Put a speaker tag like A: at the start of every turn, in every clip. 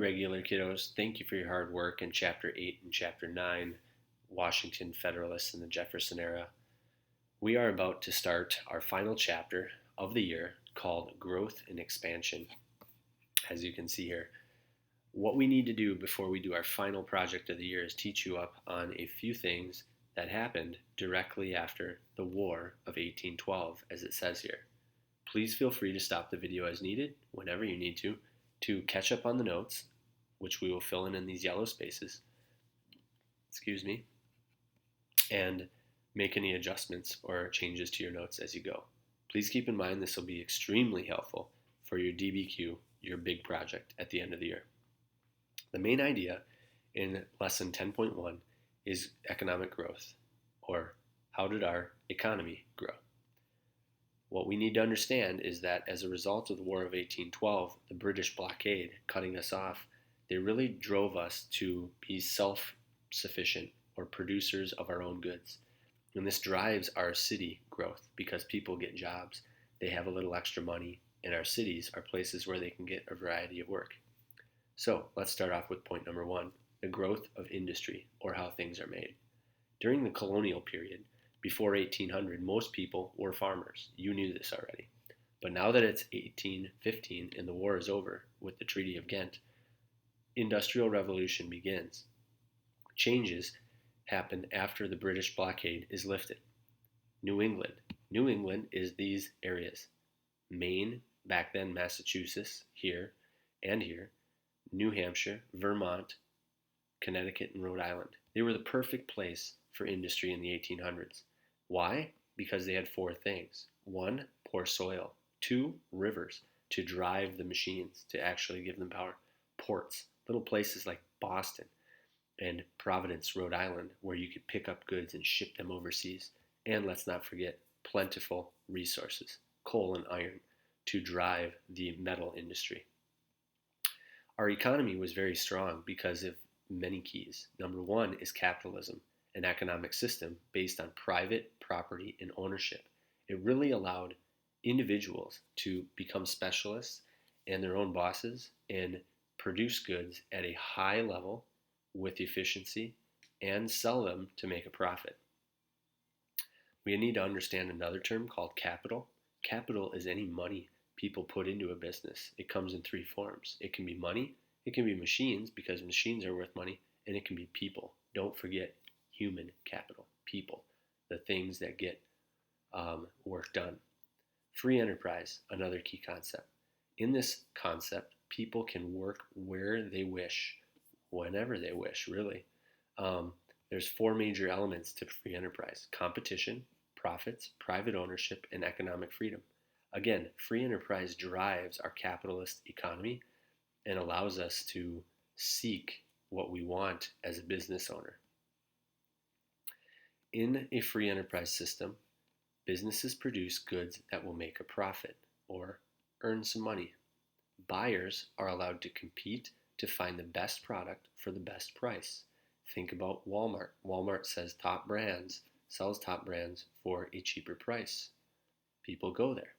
A: Regular kiddos, thank you for your hard work in Chapter 8 and Chapter 9, Washington Federalists in the Jefferson Era. We are about to start our final chapter of the year called Growth and Expansion. As you can see here, what we need to do before we do our final project of the year is teach you up on a few things that happened directly after the War of 1812, as it says here. Please feel free to stop the video as needed, whenever you need to catch up on the notes, which we will fill in these yellow spaces, and make any adjustments or changes to your notes as you go. Please keep in mind this will be extremely helpful for your DBQ, your big project at the end of the year. The main idea in lesson 10.1 is economic growth, or how did our economy grow? What we need to understand is that as a result of the War of 1812, the British blockade cutting us off, they really drove us to be self-sufficient or producers of our own goods. And this drives our city growth because people get jobs, they have a little extra money, and our cities are places where they can get a variety of work. So let's start off with point number 1, the growth of industry, or how things are made. During the colonial period, before 1800, most people were farmers. You knew this already. But now that it's 1815 and the war is over with the Treaty of Ghent, industrial revolution begins. Changes happen after the British blockade is lifted. New England. New England is these areas. Maine, back then Massachusetts, here and here, New Hampshire, Vermont, Connecticut, and Rhode Island. They were the perfect place for industry in the 1800s. Why? Because they had 4 things. 1, poor soil. 2, rivers to drive the machines, to actually give them power. Ports, little places like Boston and Providence, Rhode Island, where you could pick up goods and ship them overseas. And let's not forget, plentiful resources, coal and iron, to drive the metal industry. Our economy was very strong because of many keys. Number 1 is capitalism, an economic system based on private property and ownership. It really allowed individuals to become specialists and their own bosses and produce goods at a high level with efficiency and sell them to make a profit. We need to understand another term called capital. Capital is any money people put into a business. It comes in 3 forms. It can be money, it can be machines, because machines are worth money, and it can be people. Don't forget human capital, people, the things that get work done. Free enterprise, another key concept. In this concept, people can work where they wish, whenever they wish, really. There's 4 major elements to free enterprise: competition, profits, private ownership, and economic freedom. Again, free enterprise drives our capitalist economy and allows us to seek what we want as a business owner. In a free enterprise system, businesses produce goods that will make a profit or earn some money. Buyers are allowed to compete to find the best product for the best price. Think about Walmart. Walmart sells top brands for a cheaper price. People go there.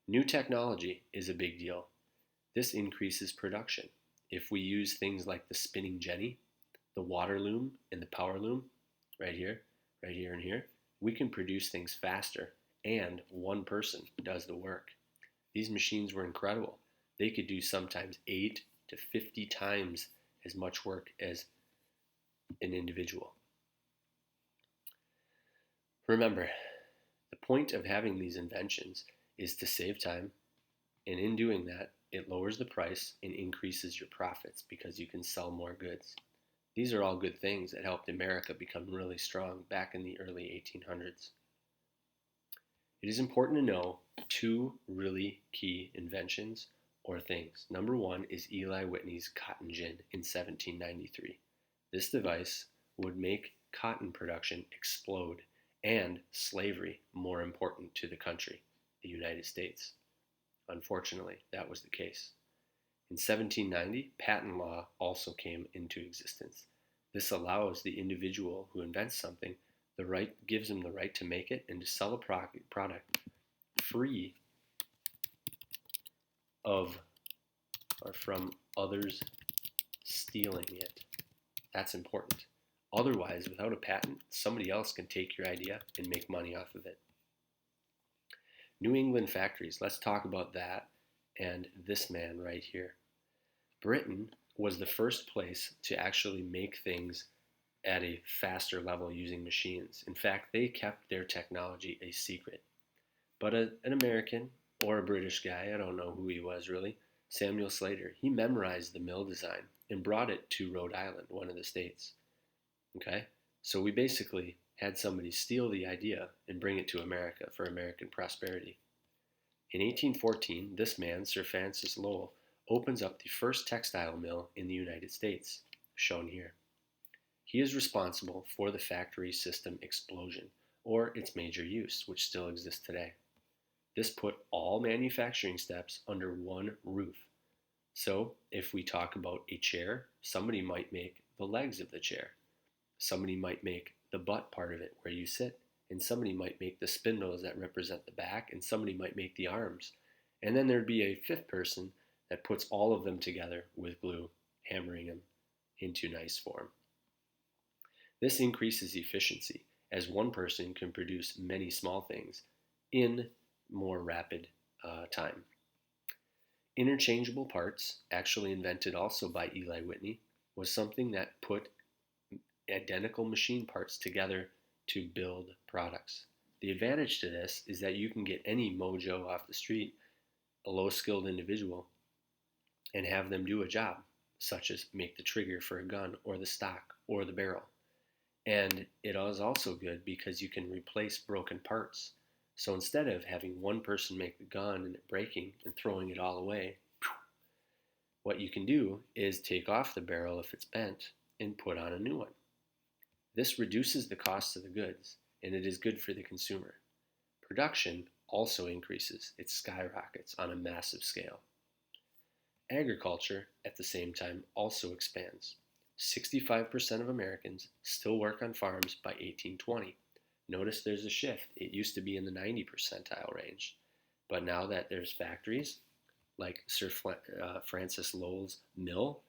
A: New technology is a big deal. This increases production. If we use things like the spinning jenny, the water loom, and the power loom, right here, and here, we can produce things faster, and one person does the work. These machines were incredible. They could do sometimes 8 to 50 times as much work as an individual. Remember, the point of having these inventions is to save time, and in doing that, it lowers the price and increases your profits because you can sell more goods. These are all good things that helped America become really strong back in the early 1800s. It is important to know 2 really key inventions or things. Number 1 is Eli Whitney's cotton gin in 1793. This device would make cotton production explode and slavery more important to the country, the United States. Unfortunately, that was the case. In 1790, patent law also came into existence. This allows the individual who invents something gives them the right to make it and to sell a product free of or from others stealing it. That's important. Otherwise, without a patent, somebody else can take your idea and make money off of it. New England factories, let's talk about that and this man right here. Britain was the first place to actually make things at a faster level using machines. In fact, they kept their technology a secret. But an American or a British guy, I don't know who he was really, Samuel Slater, he memorized the mill design and brought it to Rhode Island, one of the states. Okay? So we basically had somebody steal the idea and bring it to America for American prosperity. In 1814, this man, Sir Francis Lowell, opens up the first textile mill in the United States, shown here. He is responsible for the factory system explosion, or its major use, which still exists today. This put all manufacturing steps under one roof. So, if we talk about a chair, somebody might make the legs of the chair. Somebody might make the butt part of it where you sit, and somebody might make the spindles that represent the back, and somebody might make the arms. And then there'd be a fifth person that puts all of them together with glue, hammering them into nice form. This increases efficiency, as one person can produce many small things in more rapid time. Interchangeable parts, actually invented also by Eli Whitney, was something that put identical machine parts together to build products. The advantage to this is that you can get any mojo off the street, a low-skilled individual, and have them do a job, such as make the trigger for a gun, or the stock, or the barrel. And it is also good because you can replace broken parts. So instead of having one person make the gun and it breaking and throwing it all away, what you can do is take off the barrel if it's bent and put on a new one. This reduces the cost of the goods, and it is good for the consumer. Production also increases. It skyrockets on a massive scale. Agriculture, at the same time, also expands. 65% of Americans still work on farms by 1820. Notice there's a shift. It used to be in the 90 percentile range. But now that there's factories, like Sir Francis Lowell's mill,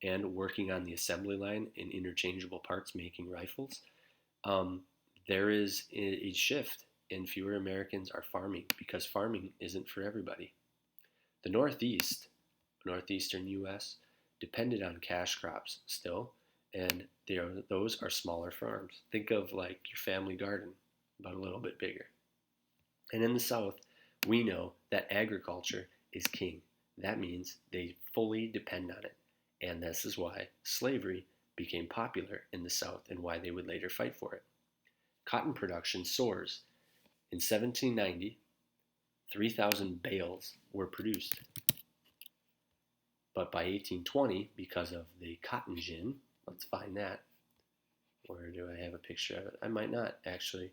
A: and working on the assembly line in interchangeable parts making rifles, there is a shift, and fewer Americans are farming because farming isn't for everybody. The northeastern U.S., depended on cash crops still, and those are smaller farms. Think of like your family garden, but a little bit bigger. And in the South, we know that agriculture is king. That means they fully depend on it. And this is why slavery became popular in the South and why they would later fight for it. Cotton production soars. In 1790, 3,000 bales were produced. But by 1820, because of the cotton gin, let's find that. Where do I have a picture of it? I might not, actually.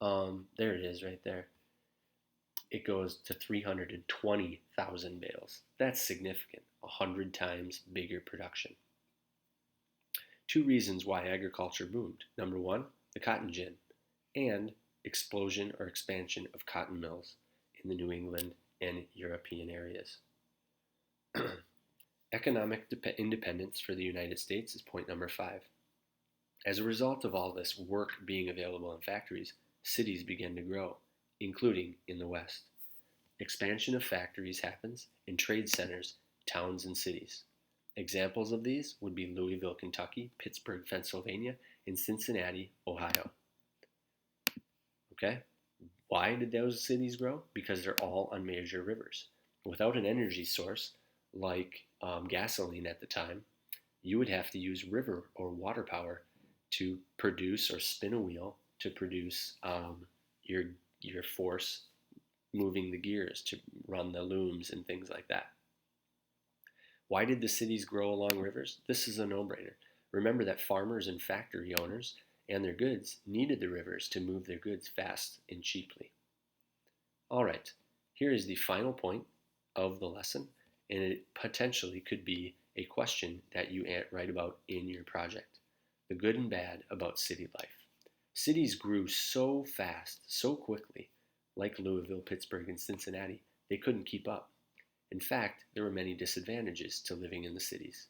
A: There it is right there. It goes to 320,000 bales. That's significant, 100 times bigger production. Two reasons why agriculture boomed. Number one, the cotton gin, and explosion or expansion of cotton mills in the New England and European areas. Economic independence for the United States is point number 5. As a result of all this work being available in factories, cities began to grow, including in the West. Expansion of factories happens in trade centers, towns, and cities. Examples of these would be Louisville, Kentucky, Pittsburgh, Pennsylvania, and Cincinnati, Ohio. Okay? Why did those cities grow? Because they're all on major rivers. Without an energy source, like gasoline at the time, you would have to use river or water power to produce or spin a wheel to produce your force moving the gears to run the looms and things like that. Why did the cities grow along rivers? This is a no-brainer. Remember that farmers and factory owners and their goods needed the rivers to move their goods fast and cheaply. All right, here is the final point of the lesson, and it potentially could be a question that you write about in your project. The good and bad about city life. Cities grew so fast, so quickly, like Louisville, Pittsburgh, and Cincinnati, they couldn't keep up. In fact, there were many disadvantages to living in the cities.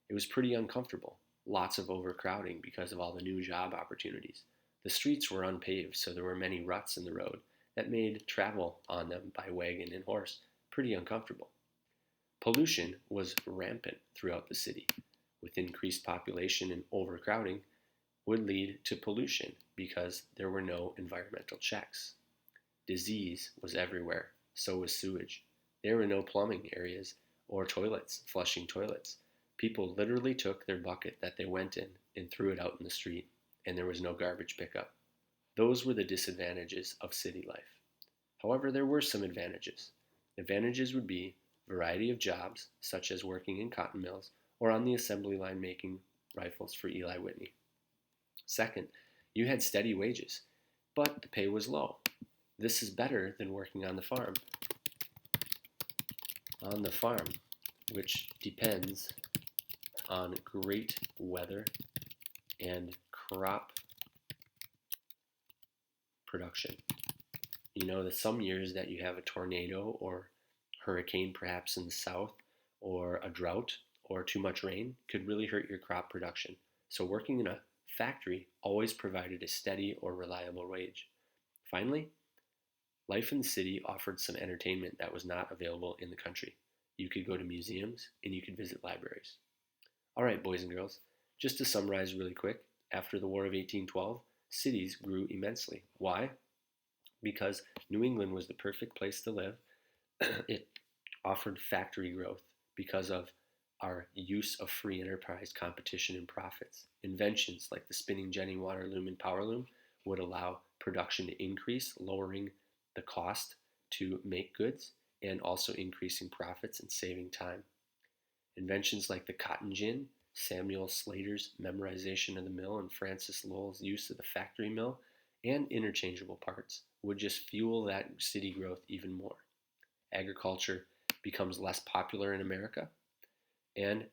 A: It was pretty uncomfortable, lots of overcrowding because of all the new job opportunities. The streets were unpaved, so there were many ruts in the road that made travel on them by wagon and horse pretty uncomfortable. Pollution was rampant throughout the city, with increased population and overcrowding would lead to pollution because there were no environmental checks. Disease was everywhere, so was sewage. There were no plumbing areas or toilets, flushing toilets. People literally took their bucket that they went in and threw it out in the street, and there was no garbage pickup. Those were the disadvantages of city life. However, there were some advantages. Advantages would be variety of jobs, such as working in cotton mills or on the assembly line making rifles for Eli Whitney. Second, you had steady wages, but the pay was low. This is better than working on the farm. On the farm, which depends on great weather and crop production. You know that some years that you have a tornado or hurricane perhaps in the south, or a drought or too much rain could really hurt your crop production. So working in a factory always provided a steady or reliable wage. Finally, life in the city offered some entertainment that was not available in the country. You could go to museums and you could visit libraries. All right, boys and girls, just to summarize really quick, after the War of 1812, cities grew immensely. Why? Because New England was the perfect place to live. It offered factory growth because of our use of free enterprise, competition, and profits. Inventions like the spinning jenny, water loom, and power loom would allow production to increase, lowering the cost to make goods and also increasing profits and saving time. Inventions like the cotton gin, Samuel Slater's memorization of the mill, and Francis Lowell's use of the factory mill and interchangeable parts would just fuel that city growth even more. Agriculture becomes less popular in America, and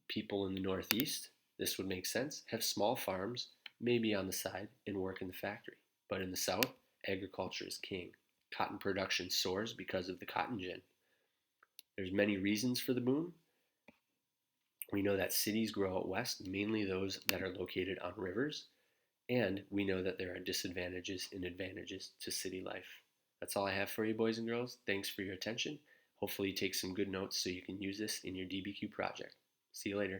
A: people in the Northeast, this would make sense, have small farms, maybe on the side, and work in the factory. But in the South, agriculture is king. Cotton production soars because of the cotton gin. There's many reasons for the boom. We know that cities grow out west, mainly those that are located on rivers, and we know that there are disadvantages and advantages to city life. That's all I have for you, boys and girls. Thanks for your attention. Hopefully you take some good notes so you can use this in your DBQ project. See you later.